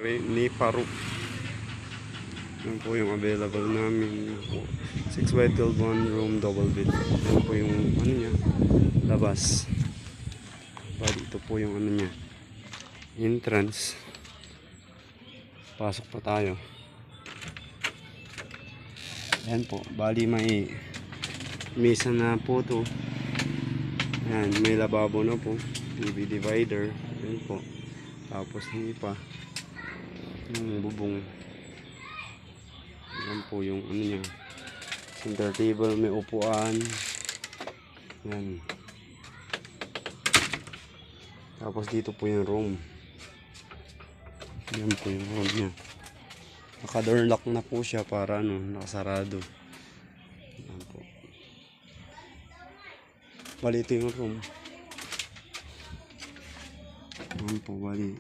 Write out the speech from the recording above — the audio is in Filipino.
ni Farouk. Yan po yung available namin. 6x12 one room double bed. Yan po yung ano niya, labas. Bali ito po yung ano niya, entrance. Pasok pa tayo. Yan po, bali may mesa na po to. Yan, may lababo na po, TV divider. Yan po, tapos hindi pa yung bubong. Yan po yung ano niya, center table, may upuan. Yan, tapos dito po yung room. Yan po yung room niya. Naka-door lock na po siya para ano, nakasarado. Yan po. Bali ito yung room. Yan po, bali.